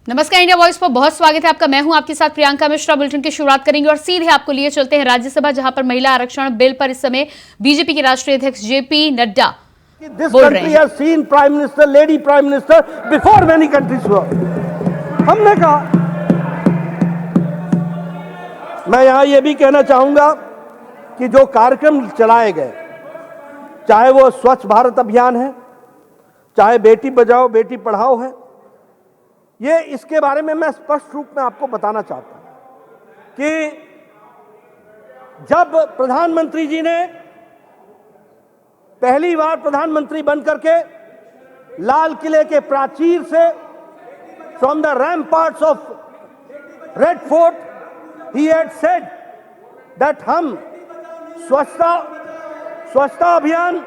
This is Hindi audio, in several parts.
नमस्कार, इंडिया वॉइस पर बहुत स्वागत है आपका। मैं हूं आपके साथ प्रियंका मिश्रा। बुलेटिन की शुरुआत करेंगे और सीधे आपको लिए चलते हैं राज्यसभा, जहां पर महिला आरक्षण बिल पर इस समय बीजेपी के राष्ट्रीय अध्यक्ष जेपी नड्डा बोल रहे हैं। Seen prime minister, lady prime minister before many countries were. हमने कहा, मैं यहां यह भी कहना चाहूंगा कि जो कार्यक्रम चलाए गए, चाहे वो स्वच्छ भारत अभियान है, चाहे बेटी बचाओ बेटी पढ़ाओ है, ये इसके बारे में मैं स्पष्ट रूप में आपको बताना चाहता हूं कि जब प्रधानमंत्री जी ने पहली बार प्रधानमंत्री बनकर के लाल किले के प्राचीर से, from the ramparts of Red Fort, he had said that हम स्वच्छता अभियान,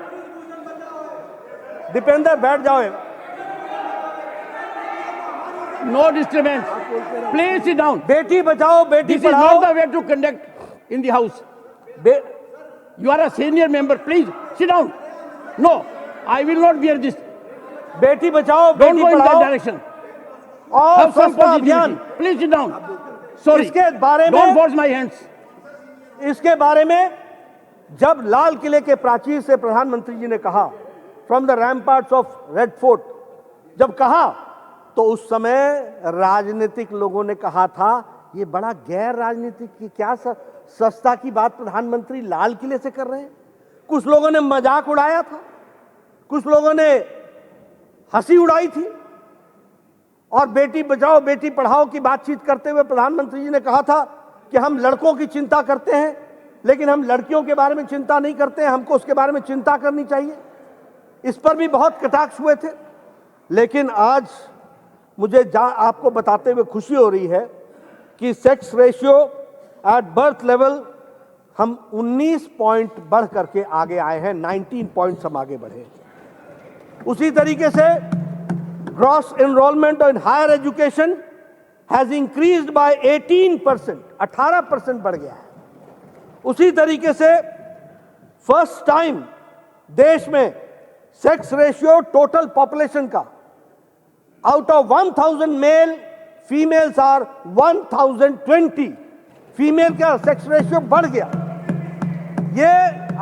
दीपेंद्र बैठ जाओ, No disturbance. Please sit down. Beti Bachao Beti This is पढ़ाओ। not the way to conduct in the house. You are a senior member. Please sit down. No, I will not bear this. Beti Bachao Don't बेटी go in that पढ़ाओ direction. और Have some स्वच्छता अभियान, positivity. Please sit down. Sorry. इसके बारे में, Don't force my hands. इसके बारे में जब लाल किले के प्राचीर से प्रधानमंत्री जी ने कहा, from the ramparts of Red Fort, जब कहा तो उस समय राजनीतिक लोगों ने कहा था ये बड़ा गैर राजनीतिक की क्या सस्ता की बात प्रधानमंत्री लाल किले से कर रहे हैं। कुछ लोगों ने मजाक उड़ाया था, कुछ लोगों ने हंसी उड़ाई थी, और बेटी बचाओ बेटी पढ़ाओ की बातचीत करते हुए प्रधानमंत्री जी ने कहा था कि हम लड़कों की चिंता करते हैं, लेकिन हम लड़कियों के बारे में चिंता नहीं करते हैं, हमको उसके बारे में चिंता करनी चाहिए। इस पर भी बहुत कटाक्ष हुए थे। लेकिन आज मुझे आपको बताते हुए खुशी हो रही है कि sex ratio at birth level हम 19 पॉइंट बढ़ करके आगे आए हैं, 19 पॉइंट्स हम आगे बढ़े। उसी तरीके से gross enrolment in higher education has increased by 18%, 18% बढ़ गया है। उसी तरीके से फर्स्ट टाइम देश में सेक्स रेशियो टोटल पॉपुलेशन का, out of 1000 male, females are 1020, female का सेक्स रेशियो बढ़ गया। ये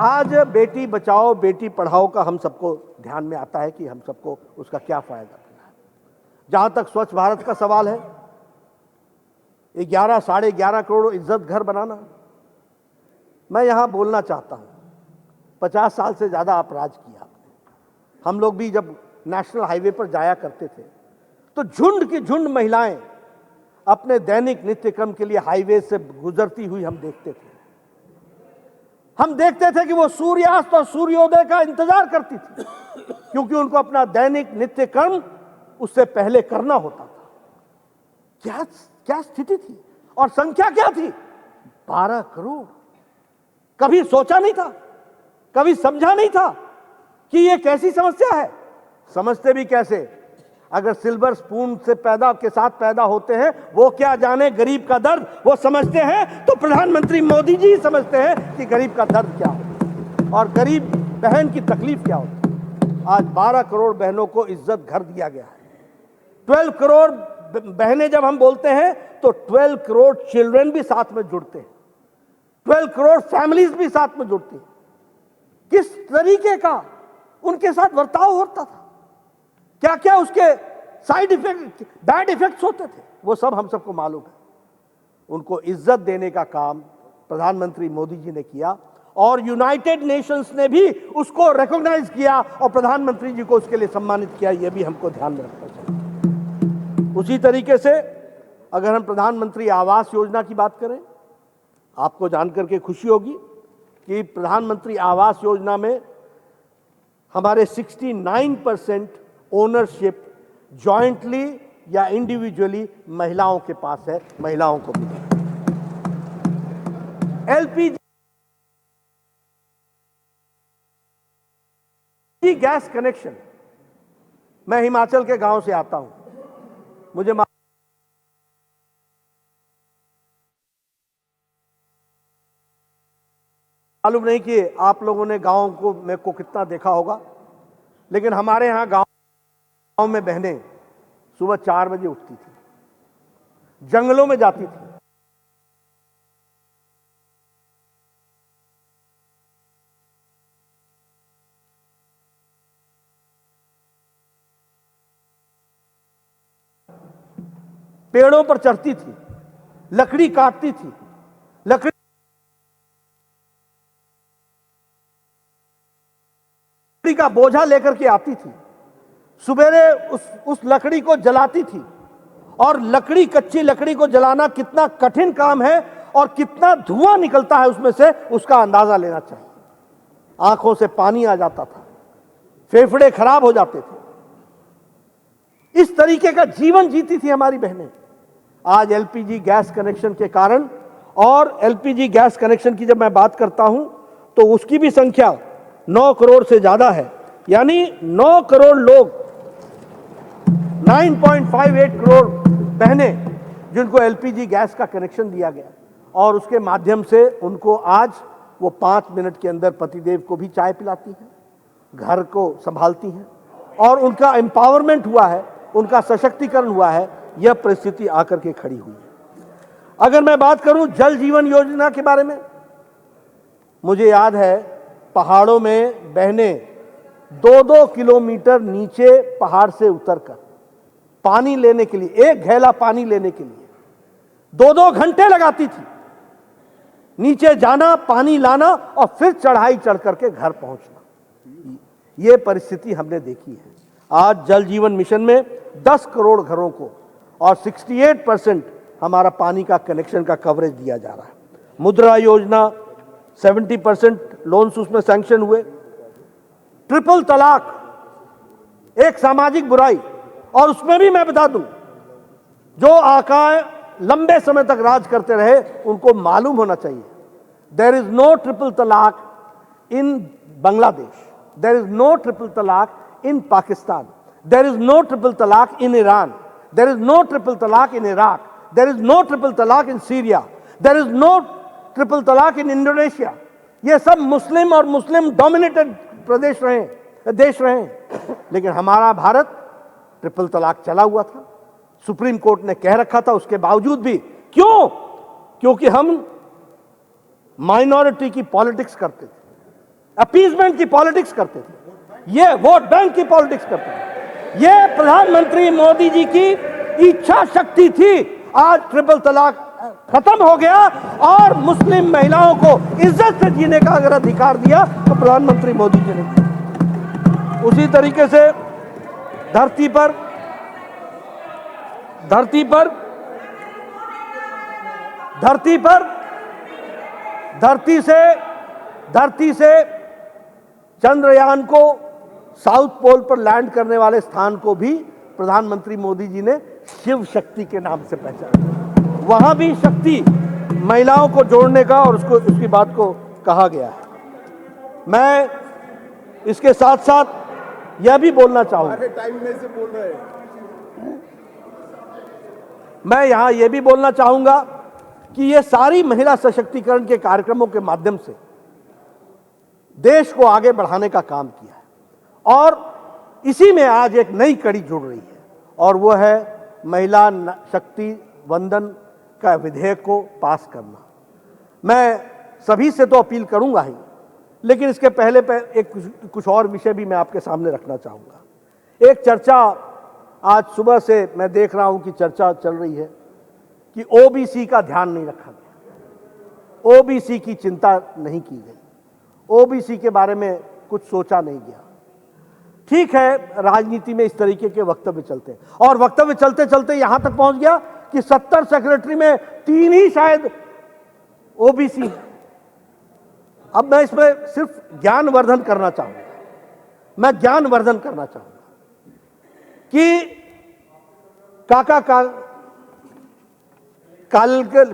आज बेटी बचाओ बेटी पढ़ाओ का हम सबको ध्यान में आता है कि हम सबको उसका क्या फायदा करना है। जहां तक स्वच्छ भारत का सवाल है, 11 11.5 करोड़ इज्जत घर बनाना, मैं यहां बोलना चाहता हूं, 50 साल से ज्यादा आप राज किया आपने। हम लोग भी जब नेशनल हाईवे पर जाया करते थे तो झुंड की झुंड महिलाएं अपने दैनिक नित्य क्रम के लिए हाईवे से गुजरती हुई हम देखते थे। हम देखते थे कि वो सूर्यास्त और सूर्योदय का इंतजार करती थी, क्योंकि उनको अपना दैनिक नित्य कर्म उससे पहले करना होता था। क्या स्थिति थी और संख्या क्या थी? 12 करोड़। कभी सोचा नहीं था, कभी समझा नहीं था कि ये कैसी समस्या है। समझते भी कैसे? अगर सिल्वर स्पून से के साथ पैदा होते हैं, वो क्या जाने गरीब का दर्द, वो समझते हैं तो प्रधानमंत्री मोदी जी समझते हैं कि गरीब का दर्द क्या होता और गरीब बहन की तकलीफ क्या होती। आज 12 करोड़ बहनों को इज्जत घर दिया गया है। 12 करोड़ बहनें जब हम बोलते हैं तो 12 करोड़ चिल्ड्रन भी साथ में जुड़ते हैं, 12 करोड़ फैमिलीज भी साथ में जुड़ती हैं। किस तरीके का उनके साथ बर्ताव होता था, क्या क्या उसके साइड इफेक्ट, बैड इफेक्ट्स होते थे, वो सब हम सबको मालूम है। उनको इज्जत देने का काम प्रधानमंत्री मोदी जी ने किया और यूनाइटेड नेशंस ने भी उसको रिकॉग्नाइज किया और प्रधानमंत्री जी को उसके लिए सम्मानित किया। यह भी हमको ध्यान में रखना चाहिए। उसी तरीके से अगर हम प्रधानमंत्री आवास योजना की बात करें, आपको जानकर के खुशी होगी कि प्रधानमंत्री आवास योजना में हमारे 69% ओनरशिप जॉइंटली या इंडिविजुअली महिलाओं के पास है, महिलाओं को भी। एलपीजी गैस कनेक्शन, मैं हिमाचल के गांव से आता हूं, मुझे मालूम नहीं कि आप लोगों ने गांव को में को कितना देखा होगा, लेकिन हमारे यहां गांव में बहनें सुबह 4 बजे उठती थी जंगलों में जाती थी, पेड़ों पर चढ़ती थी, लकड़ी काटती थी, लकड़ी का बोझा लेकर के आती थी, सुबेरे उस लकड़ी को जलाती थी। और लकड़ी, कच्ची लकड़ी को जलाना कितना कठिन काम है और कितना धुआं निकलता है उसमें से, उसका अंदाजा लेना चाहिए। आंखों से पानी आ जाता था, फेफड़े खराब हो जाते थे। इस तरीके का जीवन जीती थी हमारी बहनें। आज एलपीजी गैस कनेक्शन के कारण, और एलपीजी गैस कनेक्शन की जब मैं बात करता हूं तो उसकी भी संख्या 9 करोड़ से ज्यादा है। यानी 9 करोड़ लोग, 9.58 करोड़ बहनें जिनको एलपीजी गैस का कनेक्शन दिया गया, और उसके माध्यम से उनको आज वो 5 मिनट के अंदर पतिदेव को भी चाय पिलाती हैं, घर को संभालती हैं, और उनका एम्पावरमेंट हुआ है, उनका सशक्तिकरण हुआ है। यह परिस्थिति आकर के खड़ी हुई है। अगर मैं बात करूं जल जीवन योजना के बारे में, मुझे याद है पहाड़ों में बहनें 2-2 किलोमीटर नीचे पहाड़ से उतरकर पानी लेने के लिए, एक घैला पानी लेने के लिए 2-2 घंटे लगाती थी। नीचे जाना, पानी लाना और फिर चढ़ाई चढ़ करके घर पहुंचना। यह परिस्थिति हमने देखी है। आज जल जीवन मिशन में 10 करोड़ घरों को और 68% हमारा पानी का कनेक्शन का कवरेज दिया जा रहा है। मुद्रा योजना 70% लोन्स उसमें सैंक्शन हुए। ट्रिपल तलाक एक सामाजिक बुराई, और उसमें भी मैं बता दूं, जो आकाएं लंबे समय तक राज करते रहे उनको मालूम होना चाहिए, there is no triple talaq in Bangladesh, there is no triple talaq in Pakistan, there is no triple talaq in Iran, there is no triple talaq in Iraq, there is no triple talaq in Syria, there is no triple talaq in Indonesia. ये सब मुस्लिम और मुस्लिम डोमिनेटेड देश रहे, लेकिन हमारा भारत ट्रिपल तलाक चला हुआ था। सुप्रीम कोर्ट ने कह रखा था, उसके बावजूद भी। क्यों? क्योंकि हम माइनॉरिटी की पॉलिटिक्स करते थे, अपीजमेंट की पॉलिटिक्स करते थे, ये वोट बैंक की पॉलिटिक्स करते थे। ये प्रधानमंत्री मोदी जी की इच्छा शक्ति थी। आज ट्रिपल तलाक खत्म हो गया और मुस्लिम महिलाओं को इज्जत से जीने का अगर अधिकार दिया तो प्रधानमंत्री मोदी जी ने दिया। उसी तरीके से धरती से चंद्रयान को साउथ पोल पर लैंड करने वाले स्थान को भी प्रधानमंत्री मोदी जी ने शिव शक्ति के नाम से पहचाना। वहां भी शक्ति, महिलाओं को जोड़ने का और उसकी बात को कहा गया है। मैं इसके साथ साथ यह भी बोलना चाहूंगा, टाइम में से बोल रहे हैं। मैं यहां यह भी बोलना चाहूंगा कि ये सारी महिला सशक्तिकरण के कार्यक्रमों के माध्यम से देश को आगे बढ़ाने का काम किया है, और इसी में आज एक नई कड़ी जुड़ रही है, और वो है महिला शक्ति वंदन का विधेयक को पास करना। मैं सभी से तो अपील करूंगा ही, लेकिन इसके पहले एक कुछ और विषय भी मैं आपके सामने रखना चाहूंगा। एक चर्चा आज सुबह से मैं देख रहा हूं कि चर्चा चल रही है कि ओबीसी का ध्यान नहीं रखा गया, ओबीसी की चिंता नहीं की गई, ओबीसी के बारे में कुछ सोचा नहीं गया। ठीक है, राजनीति में इस तरीके के वक्तव्य चलते हैं, और वक्तव्य चलते चलते यहां तक पहुंच गया कि 70 सेक्रेटरी में 3 ही शायद ओबीसी है। अब मैं इसमें सिर्फ ज्ञानवर्धन करना चाहूंगा, मैं ज्ञानवर्धन करना चाहूंगा कि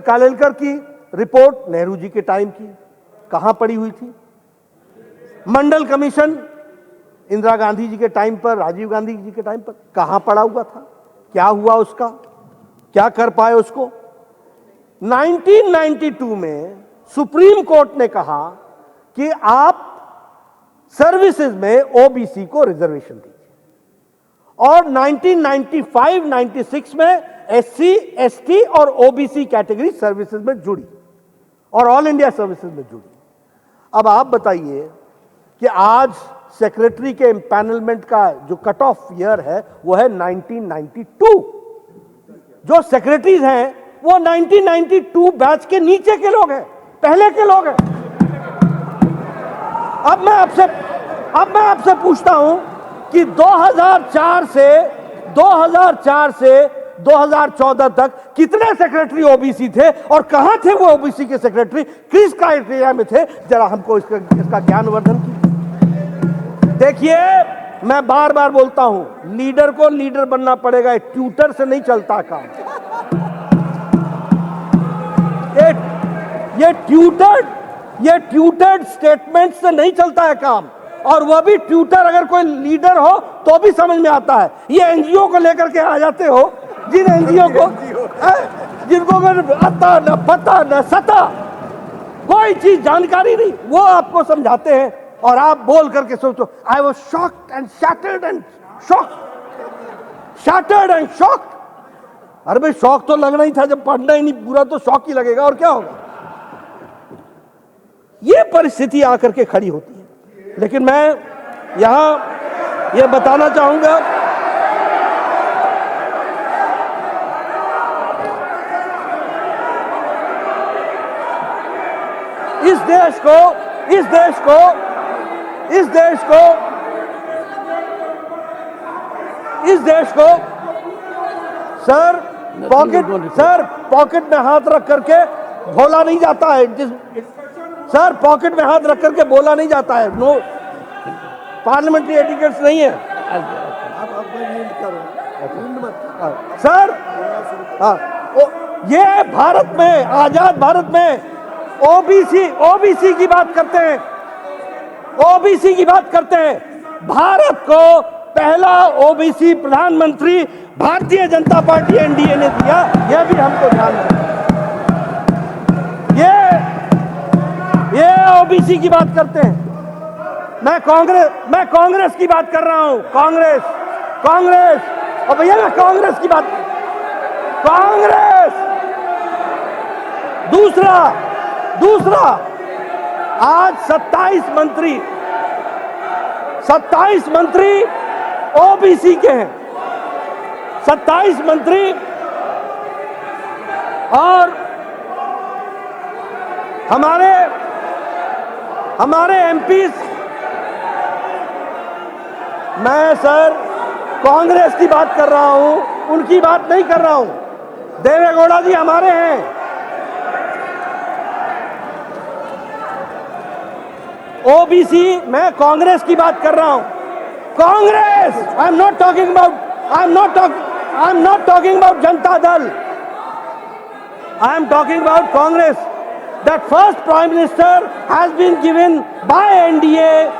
कालेलकर की रिपोर्ट नेहरू जी के टाइम की कहां पड़ी हुई थी? मंडल कमीशन इंदिरा गांधी जी के टाइम पर, राजीव गांधी जी के टाइम पर कहां पड़ा हुआ था? क्या हुआ उसका? क्या कर पाए उसको? 1992 में सुप्रीम कोर्ट ने कहा कि आप सर्विसेज में ओबीसी को रिजर्वेशन दीजिए, और 1995-96 में SC, ST और OBC कैटेगरी सर्विसेज में जुड़ी और ऑल इंडिया सर्विसेज में जुड़ी। अब आप बताइए कि आज सेक्रेटरी के एम्पैनलमेंट का जो कट ऑफ ईयर है वो है 1992। जो सेक्रेटरीज हैं वो 1992 बैच के नीचे के लोग हैं, पहले के लोग हैं। अब मैं आपसे पूछता हूं कि 2004 से 2014 तक कितने सेक्रेटरी ओबीसी थे और कहां थे वो ओबीसी के सेक्रेटरी, किस क्राइटेरिया में थे? जरा हमको इसका ज्ञानवर्धन कीजिए। देखिए, मैं बार बार बोलता हूं, लीडर को लीडर बनना पड़ेगा, ट्यूटर से नहीं चलता काम। ये ट्यूटर्ड स्टेटमेंट से नहीं चलता है काम, और वह भी ट्यूटर अगर कोई लीडर हो तो भी समझ में आता है। ये एनजीओ को लेकर के आ जाते हो, जिन एनजीओ को जिनको आता न पता न सता, कोई चीज जानकारी नहीं, वो आपको समझाते हैं और आप बोल करके सोचो I was shocked and shattered and shocked. अरे भाई, शौक तो लगना ही था, जब पढ़ना ही नहीं पूरा तो शौक ही लगेगा, और क्या होगा? ये परिस्थिति आकर के खड़ी होती है। लेकिन मैं यहां ये बताना चाहूंगा, इस देश को सर पॉकेट में हाथ रख करके बोला नहीं जाता है। सर, पॉकेट में हाथ रख करके बोला नहीं जाता है। नो, पार्लियामेंट्री एटिकेट्स नहीं है। सर, ये भारत में, आजाद भारत में ओबीसी की बात करते हैं, ओबीसी की बात करते हैं। भारत को पहला ओबीसी प्रधानमंत्री भारतीय जनता पार्टी एनडीए ने दिया, यह भी हमको ध्यान रखना। ये ओबीसी की बात करते हैं। मैं कांग्रेस की बात कर रहा हूं। कांग्रेस और भैया, मैं कांग्रेस की बात, कांग्रेस। दूसरा आज 27 मंत्री ओबीसी के हैं, 27 मंत्री, और हमारे एमपीज। मैं सर कांग्रेस की बात कर रहा हूं, उनकी बात नहीं कर रहा हूं। देवेगौड़ा जी हमारे हैं। ओबीसी, मैं कांग्रेस की बात कर रहा हूं। Congress, I am not talking about Janata Dal. I am talking about Congress. That first Prime Minister has been given by NDA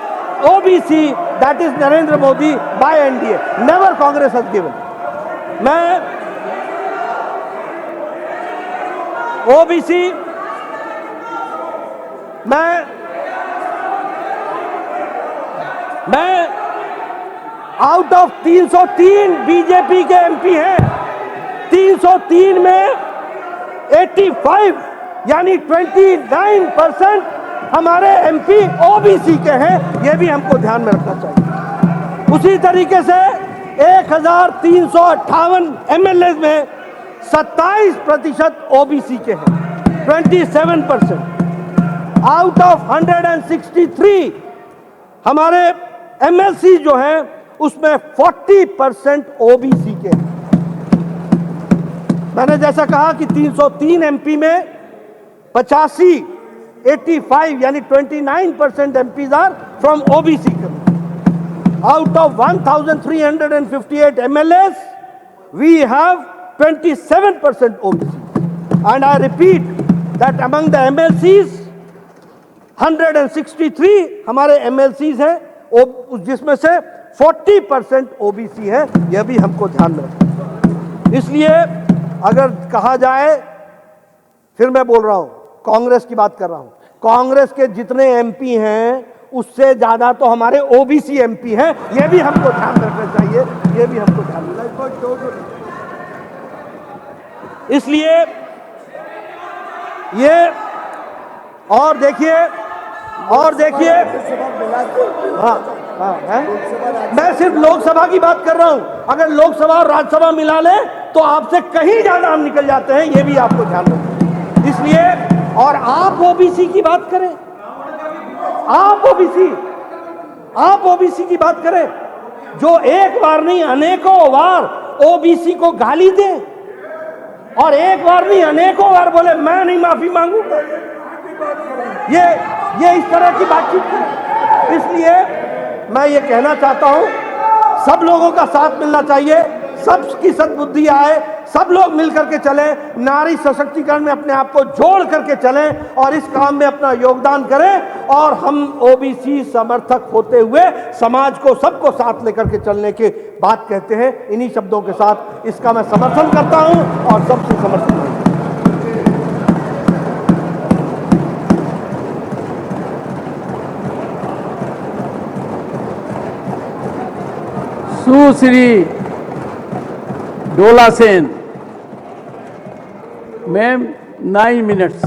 OBC, that is Narendra Modi, by NDA. Never Congress has given. मैं OBC, मैं आउट ऑफ 303 बीजेपी के एमपी हैं, 303 में 85 यानी 29% हमारे एमपी ओबीसी के हैं। यह भी हमको ध्यान में रखना चाहिए। उसी तरीके से 1358 एमएलए में 27% ओबीसी के हैं, 27%। आउट ऑफ 163 हमारे एमएलसी जो हैं उसमें 40% ओबीसी के हैं। मैंने जैसा कहा कि 303 एमपी में 85 यानी 29% MPs are from OBC community. Out of 1358 MLAs we have 27% OBC, and I repeat that among the MLCs 163 हमारे एमएलसीज हैं, जिसमें से 40% ओबीसी है। यह भी हमको ध्यान में रखना। इसलिए अगर कहा जाए, फिर मैं बोल रहा हूं, कांग्रेस की बात कर रहा हूं, कांग्रेस के जितने एमपी हैं उससे ज्यादा तो हमारे ओबीसी एमपी हैं। यह भी हमको ध्यान रखना चाहिए। ये भी हमको ध्यान मिला। इसलिए ये और देखिए हाँ हाँ है, मैं सिर्फ लोकसभा की बात कर रहा हूं। अगर लोकसभा और राज्यसभा मिला ले तो आपसे कहीं ज्यादा हम निकल जाते हैं, ये भी आपको ध्यान रखना। इसलिए और आप ओबीसी की बात करें, आप ओबीसी की बात करें, जो एक बार नहीं अनेकों बार ओबीसी को गाली दे और एक बार नहीं अनेकों बार बोले मैं नहीं माफी मांगूंगा, ये इस तरह की बातचीत करें। इसलिए मैं ये कहना चाहता हूं, सब लोगों का साथ मिलना चाहिए, सबकी सद्बुद्धि आए, सब लोग मिलकर के चलें, नारी सशक्तिकरण में अपने आप को जोड़ करके चलें और इस काम में अपना योगदान करें। और हम ओबीसी समर्थक होते हुए समाज को सबको साथ लेकर के चलने की बात कहते हैं। इन्हीं शब्दों के साथ इसका मैं समर्थन करता हूं और सबसे समर्थन करता हूं। सुश्री Dola Sen, ma'am 9 minutes.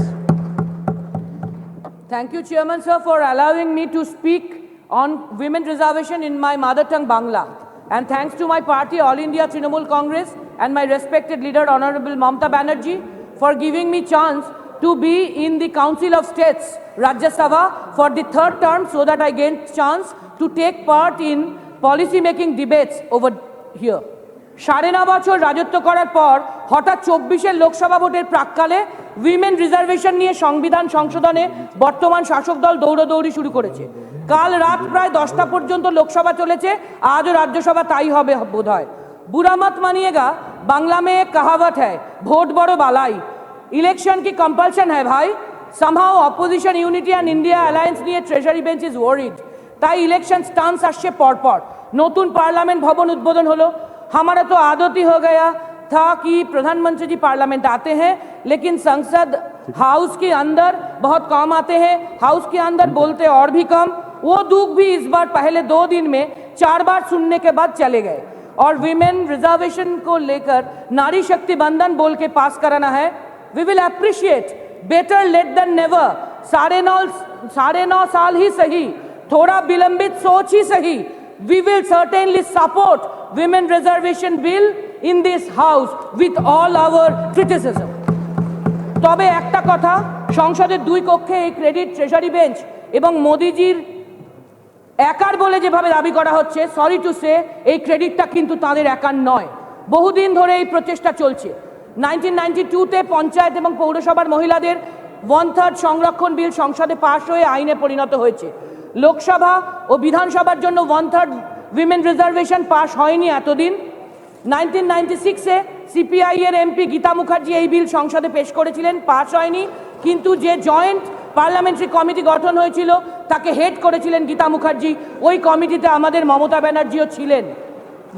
Thank you, Chairman, sir, for allowing me to speak on women reservation in my mother tongue, Bangla. And thanks to my party, All India Trinamool Congress, and my respected leader, Honorable Mamata Banerjee, for giving me chance to be in the Council of States, Rajya Sabha, for the third term, so that I gained chance to take part in policy making debates over here. 9.5 বছর রাজত্ব করার পর হঠাৎ 24-এর লোকসভা ভোটের প্রাক্কালে উইমেন রিজার্ভেশন নিয়ে সংবিধান সংশোধনে বর্তমান শাসক দল দৌড়দৌড়ি শুরু করেছে। কাল রাত প্রায় 10টা পর্যন্ত লোকসভা চলেছে, আজও রাজ্যসভা তাই হবে বোধহয়। बुरा मत मानिएगा, बांग्ला में एक कहावत है, वोट बड़ो बालाई। इलेक्शन की कंपल्शन है भाई। somehow opposition unity and India alliance নিয়ে ট্রেজারি বেঞ্চ ইজ ওয়ারিড। তাই ইলেকশন স্টান্স আসছে পরপর। নতুন পার্লামেন্ট ভবন উদ্বোধন হলো। हमारा तो आदत ही हो गया था कि प्रधानमंत्री जी पार्लियामेंट आते हैं, लेकिन संसद हाउस के अंदर बहुत कम आते हैं, हाउस के अंदर बोलते और भी कम। वो दुख भी इस बार पहले 2 दिन में 4 बार सुनने के बाद चले गए। और विमेन रिजर्वेशन को लेकर नारी शक्ति बंधन बोल के पास कराना है। We will appreciate, better late than never. 9.5 साल ही सही, थोड़ा विलंबित सोच ही सही। We will certainly support women reservation bill in this house with all our criticism. তবে একটা কথা, সংসদের 2 কক্ষে এই ক্রেডিট ট্রেজারি বেঞ্চ এবং মোদিজির একার বলে যেভাবে দাবি করা হচ্ছে, সরি টু সে, এই ক্রেডিটটা কিন্তু তাদের একার নয়। বহুদিন ধরে এই প্রচেষ্টা চলছে। 1992-তে পঞ্চায়েত এবং পৌরসভার মহিলাদের 1/3 সংরক্ষণ বিল সংসদে পাশ হয়ে আইনে পরিণত হয়েছে। লোকসভা ও বিধানসভার জন্য 1/3 উইমেন রিজার্ভেশন পাস হয়নি এতদিন। 1996-এ সিপিআই এর এমপি গীতা মুখার্জি এই বিল সংসদে পেশ করেছিলেন, পাস হয়নি। কিন্তু যে জয়েন্ট পার্লামেন্টারি কমিটি গঠন হয়েছিল তাকে হেড করেছিলেন গীতা মুখার্জি। ওই কমিটিতে আমাদের মমতা ব্যানার্জিও ছিলেন,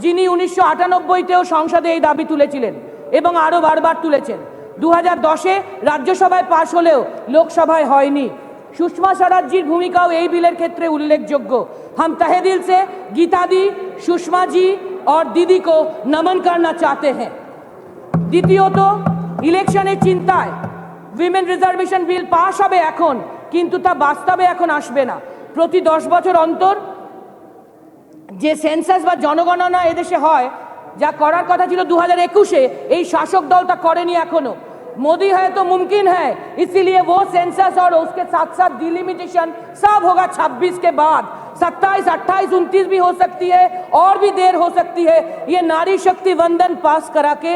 যিনি 1998-তেও সংসদে এই দাবি তুলেছিলেন এবং আরও বারবার তুলেছেন। 2010-এ রাজ্যসভায় পাশ হলেও লোকসভায় হয়নি। सुषमा स्वराज जी भूमिकाओं এই বিলের ক্ষেত্রে উল্লেখযোগ্য। हम तहे दिल से गीता दी, सुषमा जी और दीदी को नमन करना चाहते हैं। দ্বিতীয়ত, ইলেকশনের চিন্তায় উইমেন রিজার্ভেশন বিল পাস হবে এখন, কিন্তু তা বাস্তবে এখন আসবে না। প্রতি 10 বছর অন্তর যে সেন্সাস বা জনগণনা এদেশে হয়, যা করার কথা ছিল 2021-এ, এই শাসক দল তা করেনি এখনো। मोदी है तो मुमकिन है, इसीलिए वो सेंसस और उसके साथ साथ डिलिमिटेशन सब होगा 26 के बाद। 27, 28, 29 भी हो सकती है और भी देर हो सकती है। ये नारी शक्ति वंदन पास करा के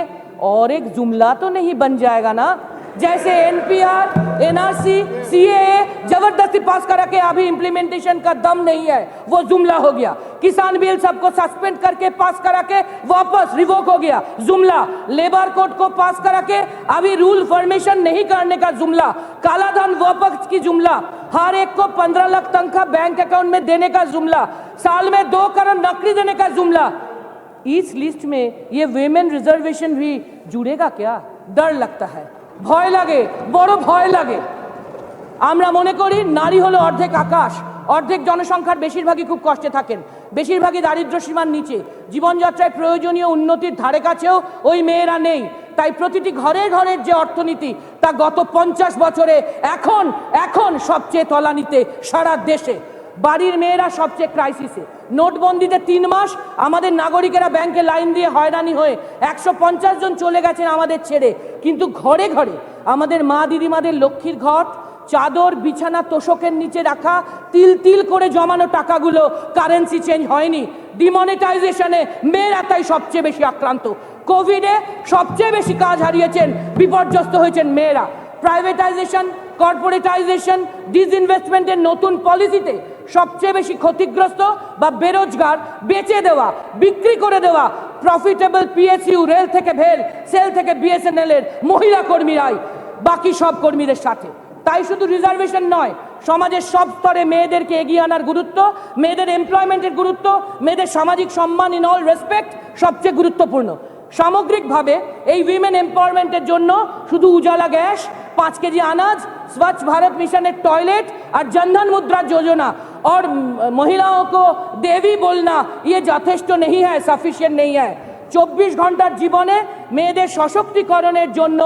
और एक जुमला तो नहीं बन जाएगा ना, जैसे एनपीआर, एनआरसी, सीएए जबरदस्ती पास करा के अभी इंप्लीमेंटेशन का दम नहीं है, वो जुमला हो गया। किसान बिल सबको सस्पेंड करके पास करा के वापस रिवोक हो गया, जुमला। लेबर कोड को पास करा के अभी रूल फॉर्मेशन नहीं करने का जुमला। कालाधन वापस की जुमला। हर एक को 15 लाख तनख्वाह बैंक अकाउंट में देने का जुमला। साल में 2 करोड़ नौकरी देने का जुमला। इस लिस्ट में ये विमेन रिजर्वेशन भी जुड़ेगा क्या? डर लगता है, ভয় লাগে, বড় ভয় লাগে। আমরা মনে করি নারী হলো অর্ধেক আকাশ, অর্ধেক জনসংখ্যার বেশিরভাগই খুব কষ্টে থাকেন, বেশিরভাগই দারিদ্র্য সীমার নিচে, জীবনযাত্রায় প্রয়োজনীয় উন্নতির ধারে কাছেও ওই মেয়েরা নেই। তাই প্রতিটি ঘরের যে অর্থনীতি তা গত 50 বছরে এখন সবচেয়ে তলানিতে সারা দেশে। বাড়ির মেয়েরা সবচেয়ে ক্রাইসিসে। নোটবন্দিতে 3 মাস আমাদের নাগরিকেরা ব্যাংকে লাইন দিয়ে হয়রানি হয়ে 150 জন চলে গেছেন আমাদের ছেড়ে, কিন্তু ঘরে ঘরে আমাদের মা দিদিমাদের লক্ষ্মীর ঘট, চাদর, বিছানা, তোষকের নিচে রাখা তিল তিল করে জমানো টাকাগুলো কারেন্সি চেঞ্জ হয়নি। ডিমনিটাইজেশনে মেয়েরা তাই সবচেয়ে বেশি আক্রান্ত। কোভিডে সবচেয়ে বেশি কাজ হারিয়েছেন, বিপর্যস্ত হয়েছেন মেয়েরা। প্রাইভেটাইজেশন, কর্পোরেটাইজেশন, ডিসইনভেস্টমেন্টের নতুন পলিসিতে সবচেয়ে বেশি ক্ষতিগ্রস্ত বা বেরোজগার, বেচে দেওয়া, বিক্রি করে দেওয়া প্রফিটেবল পিএসইউ, রেল থেকে ভেল, সেল থেকে বিএসএনএল এর মহিলা কর্মীরাই বাকি সব কর্মীদের সাথে। তাই শুধু রিজার্ভেশন নয়, সমাজের সব স্তরে মেয়েদেরকে এগিয়ে আনার গুরুত্ব, মেয়েদের এমপ্লয়মেন্টের গুরুত্ব, মেয়েদের সামাজিক সম্মান ইন অল রেসপেক্ট সবচেয়ে গুরুত্বপূর্ণ। সামগ্রিকভাবে এই উইমেন এম্পাওয়ারমেন্টের জন্য শুধু উজালা গ্যাস, 5 কেজি আনাজ, स्वच्छ भारत मिशन टॉयलेट और जनधन मुद्रा योजना और महिलाओं को देवी बोलना ये যথেষ্ট नहीं है, सफिशिएंट नहीं है। 24 ঘন্টার জীবনে মেয়েদের সশক্তিকরণের জন্য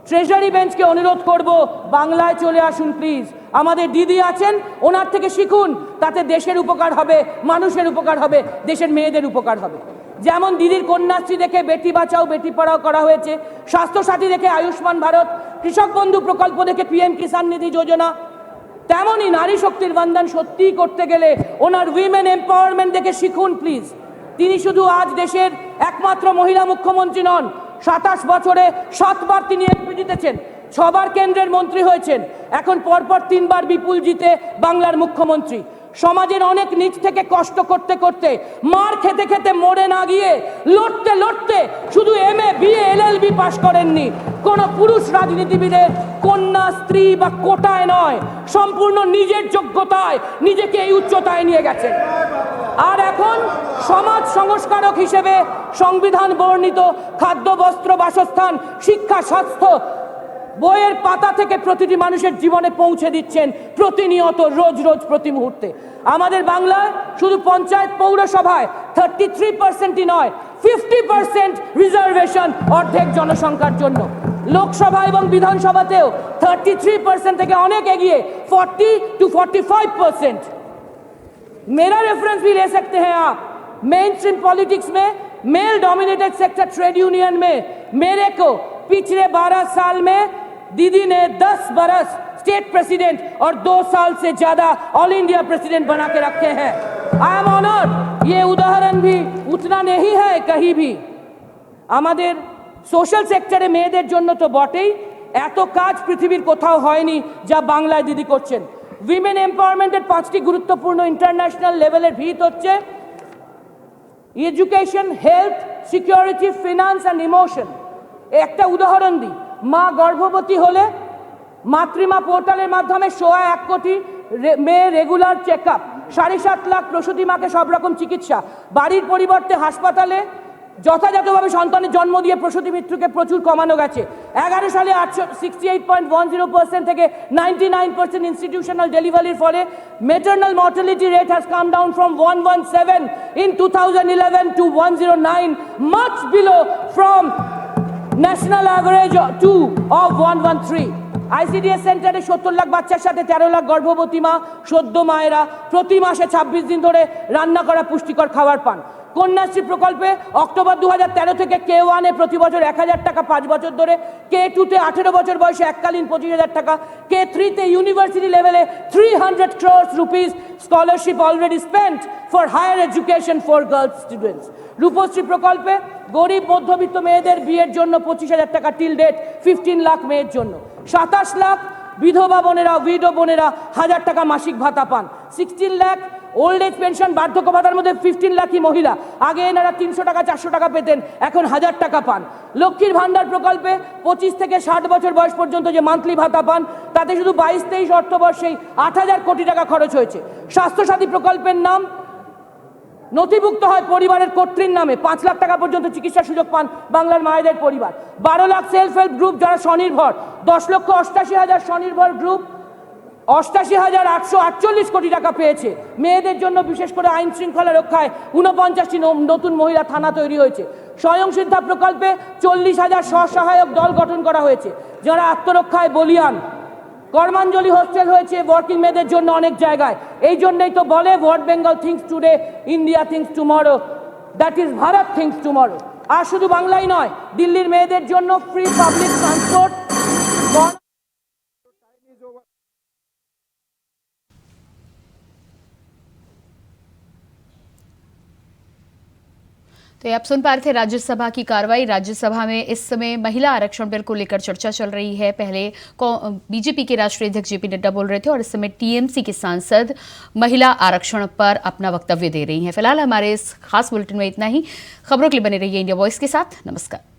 ট্রেজারি বেঞ্চকে অনুরোধ করব, বাংলায় চলে আসুন প্লিজ। আমাদের দিদি আছেন, ওনার থেকে শিখুন, তাতে দেশের উপকার হবে, মানুষের উপকার হবে, দেশের মেয়েদের উপকার হবে। যেমন দিদির কন্যাশ্রী দেখে বেটি বাঁচাও বেটি পড়াও করা হয়েছে, স্বাস্থ্যসাথী দেখে আয়ুষ্মান ভারত, কৃষক বন্ধু প্রকল্প দেখে পিএম কিষাণ নিধি যোজনা, তেমনই নারী শক্তির বন্ধন সত্যিই করতে গেলে ওনার উইমেন এম্পাওয়ারমেন্ট দেখে শিখুন প্লিজ। তিনি শুধু আজ দেশের একমাত্র মহিলা মুখ্যমন্ত্রী নন, 27 বছরে 7 বার তিনি এমপি জিতেছেন, 6 বার কেন্দ্রের মন্ত্রী হয়েছেন, এখন পরপর 3 বার বিপুল জিতে বাংলার মুখ্যমন্ত্রী। সমাজের অনেক নিচ থেকে কষ্ট করতে করতে, মার খেতে খেতে মরে না গিয়ে লড়তে লড়তে শুধু এমএ বিএ এলএলবি পাশ করেননি, কোন পুরুষ রাজনীতিবিদের কন্যা, স্ত্রী বা কোটায় নয়, সম্পূর্ণ নিজের যোগ্যতায় নিজেকে এই উচ্চতায় নিয়ে গেছেন। আর এখন সমাজ সংস্কারক হিসেবে সংবিধান বর্ণিত খাদ্য, বস্ত্র, বাসস্থান, শিক্ষা, স্বাস্থ্য বইয়ের পাতা থেকে প্রতিটি মানুষের জীবনে পৌঁছে দিচ্ছেন প্রতিনিয়ত, রোজ রোজ, প্রতি মুহূর্তে। আমাদের বাংলায় শুধু পঞ্চায়েত, পৌরসভায় 33%ই নয়, 50% রিজার্ভেশন অর্ধেক জনসংখ্যার জন্য। লোকসভা এবং বিধানসভাতেও 33% থেকে অনেক এগিয়ে 40 to 45%। मेरा रेफरेंस भी ले सकते हैं आप। मेन स्ट्रीम पॉलिटिक्स में, male dominated sector trade union में मेरे को पिछले 12 साल में दीदी ने 10 बरस स्टेट प्रेसिडेंट और 2 साल से ज्यादा ऑल इंडिया प्रेसिडेंट बना के रखे हैं। I am honoured. ये उदाहरण भी उतना नहीं है कहीं भी। আমাদের সোশ্যাল সেক্টরে মেয়েদের জন্য তো বটেই, এত কাজ পৃথিবীর কোথাও হয়নি যা বাংলায় দিদি করছেন। উইমেন এম্পাওয়ারমেন্টের 5টি গুরুত্বপূর্ণ ইন্টারন্যাশনাল লেভেলের ভিত হচ্ছে education, health, security, finance and emotion. একটা উদাহরণ দিই, মা গর্ভবতী হলে মাতৃমা পোর্টালের মাধ্যমে 1.25 কোটি মেয়ে রেগুলার চেক আপ, 7.5 লাখ প্রসূতি মাকে সব রকম চিকিৎসা, বাড়ির পরিবর্তে হাসপাতালে যথাযথভাবে সন্তানের জন্ম দিয়ে প্রসূতি মৃত্যুকে প্রচুর কমানো গেছে। 11 সালে 68.10% থেকে 99% ইনস্টিটিউশনাল ডেলিভারির ফলে maternal mortality rate has come down from 117 in 2011 to 109, much below from national average of 113. ICDS সেন্টারে 70 লাখ বাচ্চার সাথে 13 লাখ গর্ভবতী মা, সদ্য মায়েরা প্রতি মাসে 26 দিন ধরে রান্না করা পুষ্টিকর খাবার পান। কন্যাশ্রী প্রকল্পে অক্টোবর 2013 থেকে K1 এ প্রতি বছর 1000 টাকা 5 বছর ধরে, K2 তে 18 বছর বয়সে এককালীন 25,000 টাকা, K3 তে ইউনিভার্সিটি লেভেলে 300 crores rupees scholarship already spent for higher education for girls students. Rupashree প্রকল্পে গরিব মধ্যবিত্ত মেয়েদের বিয়ের জন্য 25,000 টাকা টিল ডেট, 15 লাখ মেয়ের জন্য। 27 লাখ বিধবা বোনেরা, উইডো বোনেরা 1000 টাকা মাসিক ভাতা পান। 16 লাখ ওল্ড এজ পেনশন, বার্ধক্য ভাতার মধ্যে 15 লাখই মহিলা। আগে এনারা 300 টাকা 400 টাকা পেতেন, এখন 1000 টাকা পান। লক্ষ্মীর ভান্ডার প্রকল্পে 25 থেকে 60 বছর বয়স পর্যন্ত যে মান্থলি ভাতা পান, তাতে শুধু 22-23 অর্থবর্ষেই 8,000 কোটি টাকা খরচ হয়েছে। স্বাস্থ্যসাথী প্রকল্পের নাম নথিভুক্ত হয় পরিবারের কর্ত্রীর নামে, 5 লাখ টাকা পর্যন্ত চিকিৎসার সুযোগ পান বাংলার মায়েদের পরিবার। 12 লাখ সেলফ হেল্প গ্রুপ যারা স্বনির্ভর, 10,88,000 স্বনির্ভর গ্রুপ 88,848 কোটি টাকা পেয়েছে। মেয়েদের জন্য বিশেষ করে আইন শৃঙ্খলা রক্ষায় 49টি নতুন মহিলা থানা তৈরি হয়েছে। স্বয়ংসিদ্ধা প্রকল্পে 40,000 স্বসহায়ক দল গঠন করা হয়েছে যারা আত্মরক্ষায় বলিয়ান। কর্মাঞ্জলি হোস্টেল হয়েছে ওয়ার্কিং মেয়েদের জন্য অনেক জায়গায়। এই জন্যই তো বলে what Bengal thinks today, India thinks tomorrow, that is Bharat thinks tomorrow. আর শুধু বাংলাই নয়, দিল্লির মেয়েদের জন্য ফ্রি পাবলিক ট্রান্সপোর্ট। तो ये आप सुन पा रहे थे राज्यसभा की कार्रवाई। राज्यसभा में इस समय महिला आरक्षण बिल को लेकर चर्चा चल रही है। पहले बीजेपी के राष्ट्रीय अध्यक्ष जेपी नड्डा बोल रहे थे और इस समय टीएमसी के सांसद महिला आरक्षण पर अपना वक्तव्य दे रही हैं। फिलहाल हमारे इस खास बुलेटिन में इतना ही। खबरों के लिए बने रहिए इंडिया वॉइस के साथ। नमस्कार।